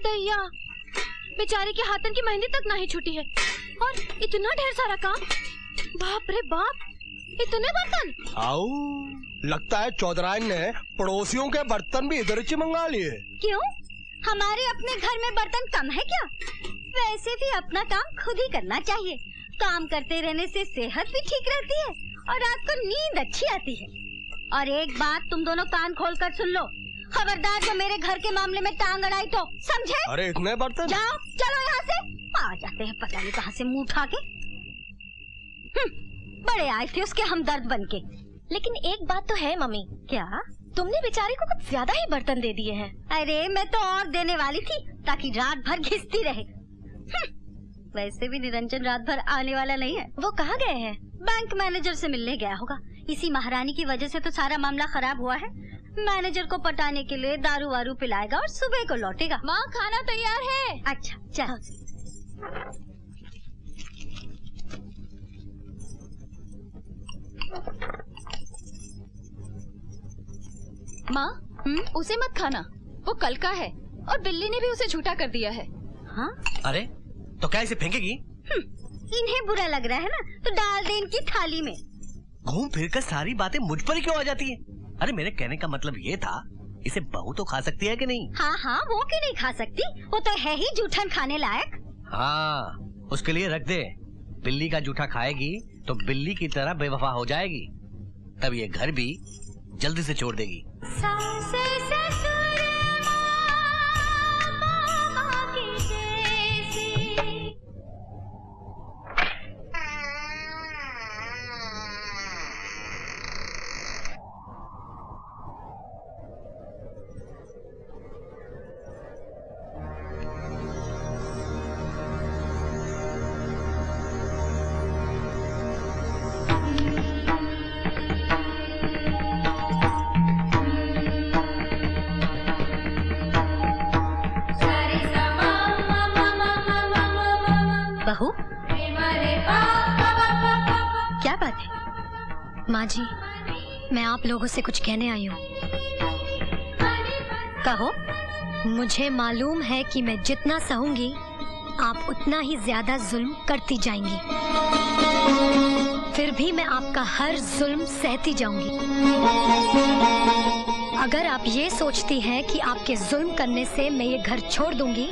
दैया, बेचारे के हाथन की मेहंदी तक नहीं छूटी है और इतना ढेर सारा काम। बाप रे बाप, इतने बर्तन। आओ, लगता है चौधराइन ने पड़ोसियों के बर्तन भी इधर से मंगा लिए। क्यों, हमारे अपने घर में बर्तन कम है क्या? वैसे भी अपना काम खुद ही करना चाहिए। काम करते रहने से सेहत भी ठीक रहती है और रात को नींद अच्छी आती है। और एक बात तुम दोनों कान खोल कर सुन लो, खबरदार जो मेरे घर के मामले में टांग अड़ाई तो, समझे? अरे इतने बर्तन? जाओ, चलो यहाँ से। आ जाते हैं पता नहीं कहाँ से मुंह उठा के। बड़े आए थे उसके हमदर्द बनके। लेकिन एक बात तो है मम्मी। क्या? तुमने बेचारे को कुछ ज्यादा ही बर्तन दे दिए हैं। अरे मैं तो और देने वाली थी ताकि रात भर घिसती रहे। वैसे भी निरंजन रात भर आने वाला नहीं है। वो कहाँ गए हैं? बैंक मैनेजर से मिलने गया होगा। इसी महारानी की वजह से तो सारा मामला खराब हुआ है। मैनेजर को पटाने के लिए दारू वारू पिलाएगा और सुबह को लौटेगा। माँ, खाना तैयार है। अच्छा चल। माँ, उसे मत खाना, वो कल का है और बिल्ली ने भी उसे झूठा कर दिया है। हाँ? अरे तो क्या इसे फेंकेगी? इन्हें बुरा लग रहा है ना, तो डाल दे इनकी थाली में। घूम फिर कर सारी बातें मुझ पर ही क्यों आ जाती है? अरे मेरे कहने का मतलब ये था, इसे बहू तो खा सकती है कि नहीं? हाँ हाँ, वो क्यों नहीं खा सकती, वो तो है ही जूठन खाने लायक। हाँ, उसके लिए रख दे। बिल्ली का जूठा खाएगी तो बिल्ली की तरह बेवफा हो जाएगी, तब ये घर भी जल्दी से छोड़ देगी। बहू, क्या बात है? माँ जी, मैं आप लोगों से कुछ कहने आई हूँ। कहो। मुझे मालूम है कि मैं जितना सहूंगी आप उतना ही ज्यादा जुल्म करती जाएंगी, फिर भी मैं आपका हर जुल्म सहती जाऊंगी। अगर आप ये सोचती हैं कि आपके जुल्म करने से मैं ये घर छोड़ दूंगी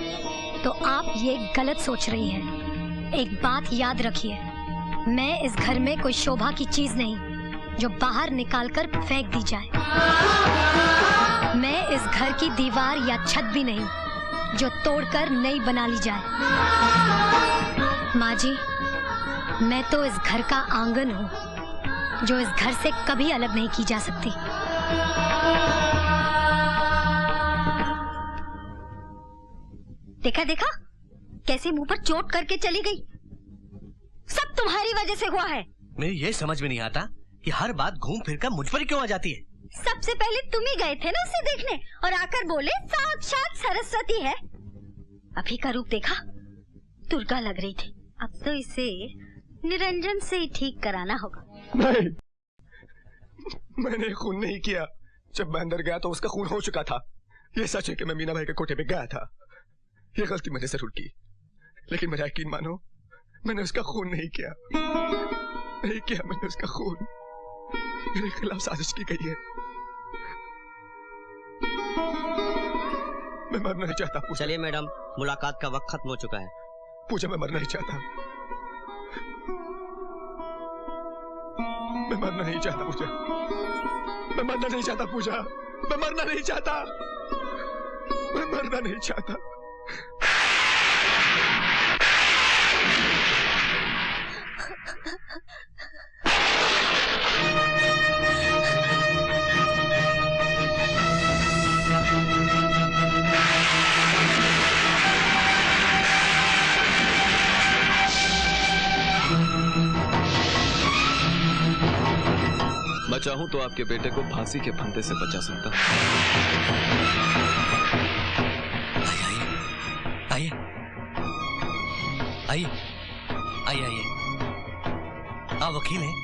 तो आप ये गलत सोच रही हैं। एक बात याद रखिए, मैं इस घर में कोई शोभा की चीज नहीं जो बाहर निकालकर फेंक दी जाए। मैं इस घर की दीवार या छत भी नहीं जो तोड़कर नई बना ली जाए। माँ जी, मैं तो इस घर का आंगन हूँ जो इस घर से कभी अलग नहीं की जा सकती। देखा देखा कैसे मुंह पर चोट करके चली गई। सब तुम्हारी वजह से हुआ है। मेरी ये समझ में नहीं आता कि हर बात घूम फिर कर मुझ पर क्यों आ जाती है। सबसे पहले तुम ही गए थे ना उसे देखने और आकर बोले साक्षात सरस्वती है। अभी का रूप देखा, दुर्गा लग रही थी। अब तो इसे निरंजन से ही ठीक कराना होगा। नहीं, मैंने खून नहीं किया। जब मैं अंदर गया तो उसका खून हो चुका था। ये सच है कि मैं मीना भाई के कोठे पे गया था। ये गलती मैंने जरूर की, लेकिन मेरा यकीन मानो, मैंने उसका खून नहीं किया। नहीं किया मैंने उसका खून। मेरे खिलाफ साजिश की गई है। मैं मरना नहीं चाहता पूजा। चलिए मैडम, मुलाकात का वक्त खत्म हो चुका है। पूजा, मैं मरना नहीं चाहता। मैं मरना नहीं चाहता पूजा। मैं मरना नहीं चाहता पूजा। मैं मरना नहीं चाहता। मैं मरना नहीं चाहता। मैं चाहूं तो आपके बेटे को फांसी के फंदे से बचा सकता हूं। आइए आइए आइए आइए। आप वकील हैं?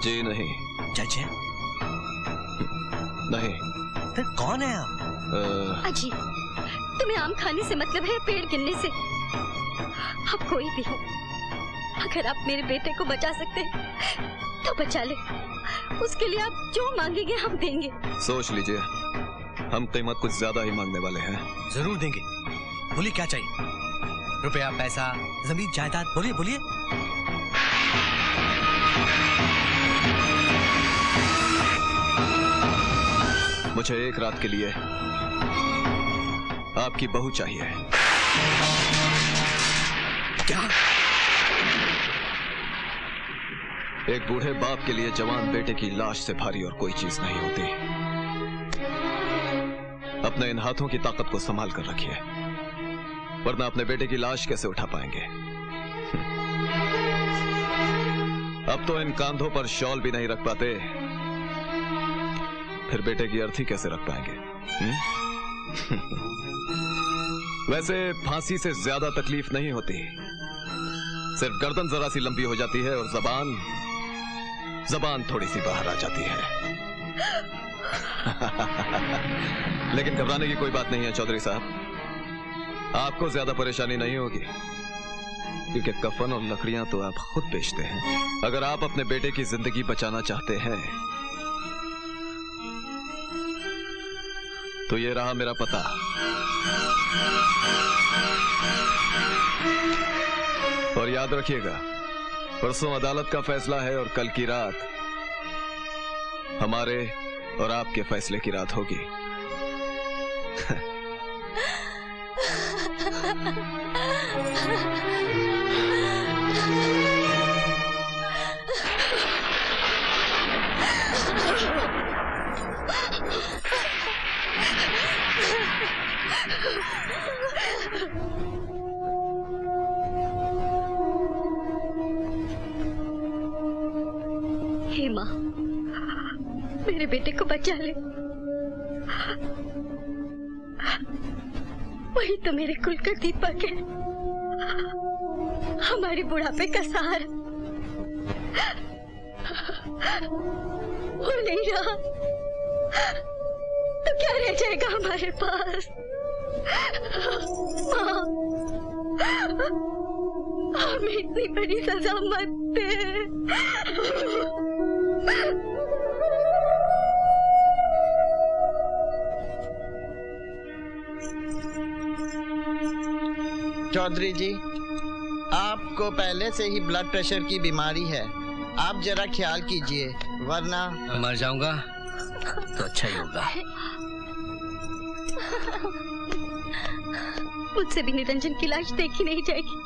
जी नहीं। जज हैं? नहीं। फिर कौन है आप? अजी, तुम तुम्हें आम खाने से मतलब है पेड़ गिनने से? अब कोई भी हो, अगर आप मेरे बेटे को बचा सकते हैं तो बचा ले। उसके लिए आप जो मांगेंगे हम देंगे। सोच लीजिए, हम कीमत कुछ ज्यादा ही मांगने वाले हैं। जरूर देंगे। बोलिए क्या चाहिए? रुपया, पैसा, जमीन, जायदाद, बोलिए बोलिए। मुझे एक रात के लिए आपकी बहू चाहिए। क्या? एक बूढ़े बाप के लिए जवान बेटे की लाश से भारी और कोई चीज नहीं होती। अपने इन हाथों की ताकत को संभाल कर रखिए, वरना अपने बेटे की लाश कैसे उठा पाएंगे? अब तो इन कांधों पर शॉल भी नहीं रख पाते, फिर बेटे की अर्थी कैसे रख पाएंगे? वैसे फांसी से ज्यादा तकलीफ नहीं होती, सिर्फ गर्दन जरा सी लंबी हो जाती है और जबान थोड़ी सी बाहर आ जाती है। लेकिन घबराने की कोई बात नहीं है चौधरी साहब, आपको ज्यादा परेशानी नहीं होगी, क्योंकि कफन और लकड़ियां तो आप खुद बेचते हैं। अगर आप अपने बेटे की जिंदगी बचाना चाहते हैं तो ये रहा मेरा पता। और याद रखिएगा, परसों अदालत का फैसला है और कल की रात हमारे और आपके फैसले की रात होगी। हे माँ, मेरे बेटे को बचा ले। वही तो मेरे कुल का दीपक है, हमारे बुढ़ापे का सहारा। वो नहीं रहा तो क्या रह जाएगा हमारे पास? माँ, हमें इतनी बड़ी सजा मत दे। चौधरी जी, आपको पहले से ही ब्लड प्रेशर की बीमारी है, आप जरा ख्याल कीजिए, वरना मर जाऊंगा तो अच्छा ही होगा। मुझसे भी निरंजन की लाश देखी नहीं जाएगी,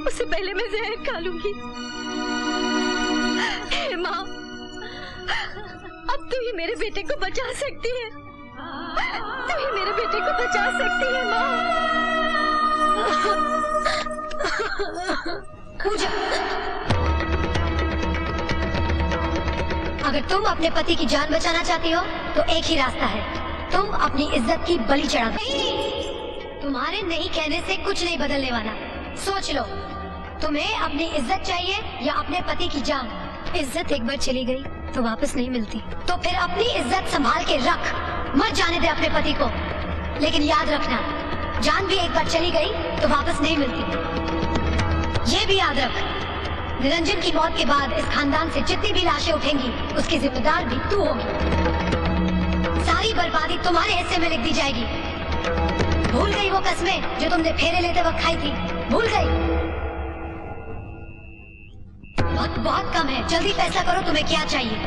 उससे पहले मैं जहर खा लूंगी। हे माँ, अब तू ही मेरे बेटे को बचा सकती है, तू ही मेरे बेटे को बचा सकती है माँ। पूजा, अगर तुम अपने पति की जान बचाना चाहती हो तो एक ही रास्ता है, तुम अपनी इज्जत की बलि चढ़ा दो। तुम्हारे नहीं कहने से कुछ नहीं बदलने वाला। सोच लो, तुम्हें अपनी इज्जत चाहिए या अपने पति की जान? इज्जत एक बार चली गई तो वापस नहीं मिलती, तो फिर अपनी इज्जत संभाल के रख, मत जाने दे अपने पति को। लेकिन याद रखना, जान भी एक बार चली गई तो वापस नहीं मिलती। ये भी याद रख, निरंजन की मौत के बाद इस खानदान से जितनी भी लाशें उठेंगी उसकी जिम्मेदार भी तू होगी। सारी बर्बादी तुम्हारे हिस्से में लिख दी जाएगी। भूल गई वो कस्में जो तुमने फेरे लेते वक्त खाई थी? भूल गई? वक्त बहुत कम है, जल्दी फैसला करो तुम्हें क्या चाहिए,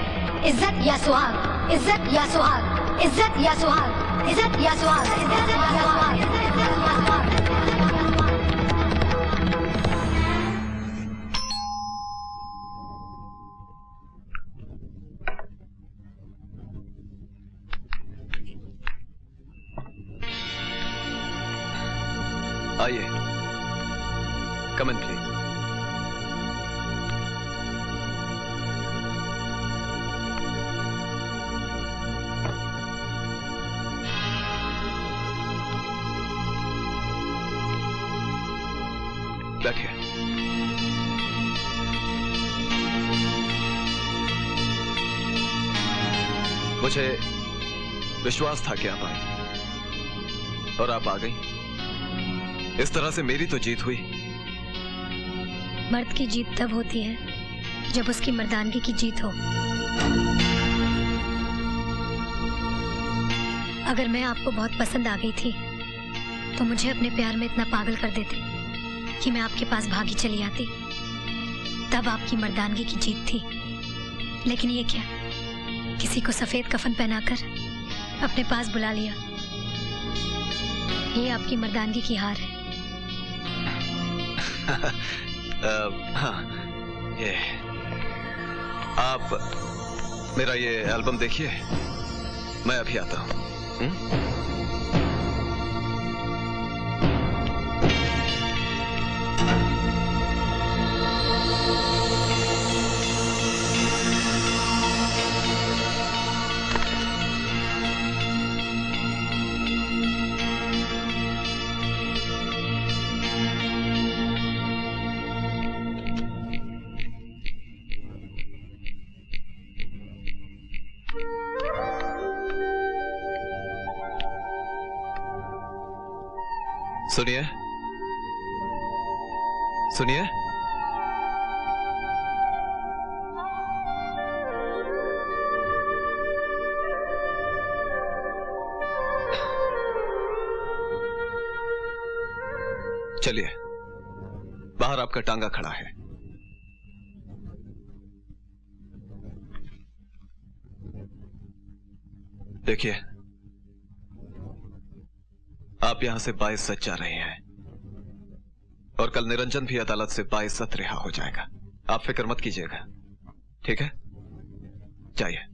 इज्जत या सुहाग? इज्जत या सुहाग? इज्जत या सुहाग? इज्जत या सुहाग? इज्जत या सुहाग? आइए, कम इन प्लीज। बैठिए। मुझे विश्वास था कि आप आए, और आप आ गई। इस तरह से मेरी तो जीत हुई। मर्द की जीत तब होती है जब उसकी मर्दानगी की जीत हो। अगर मैं आपको बहुत पसंद आ गई थी तो मुझे अपने प्यार में इतना पागल कर देते कि मैं आपके पास भागी चली आती। तब आपकी मर्दानगी की जीत थी। लेकिन ये क्या, किसी को सफेद कफन पहनाकर अपने पास बुला लिया। ये आपकी मर्दानगी की हार है। हाँ, ये आप मेरा ये एल्बम देखिए, मैं अभी आता हूँ। सुनिए, सुनिए। चलिए, बाहर आपका टांगा खड़ा है। देखिए, आप यहां से बाइज्जत जा रहे हैं और कल निरंजन भी अदालत से बाइज्जत रिहा हो जाएगा। आप फिक्र मत कीजिएगा, ठीक है? जाइए।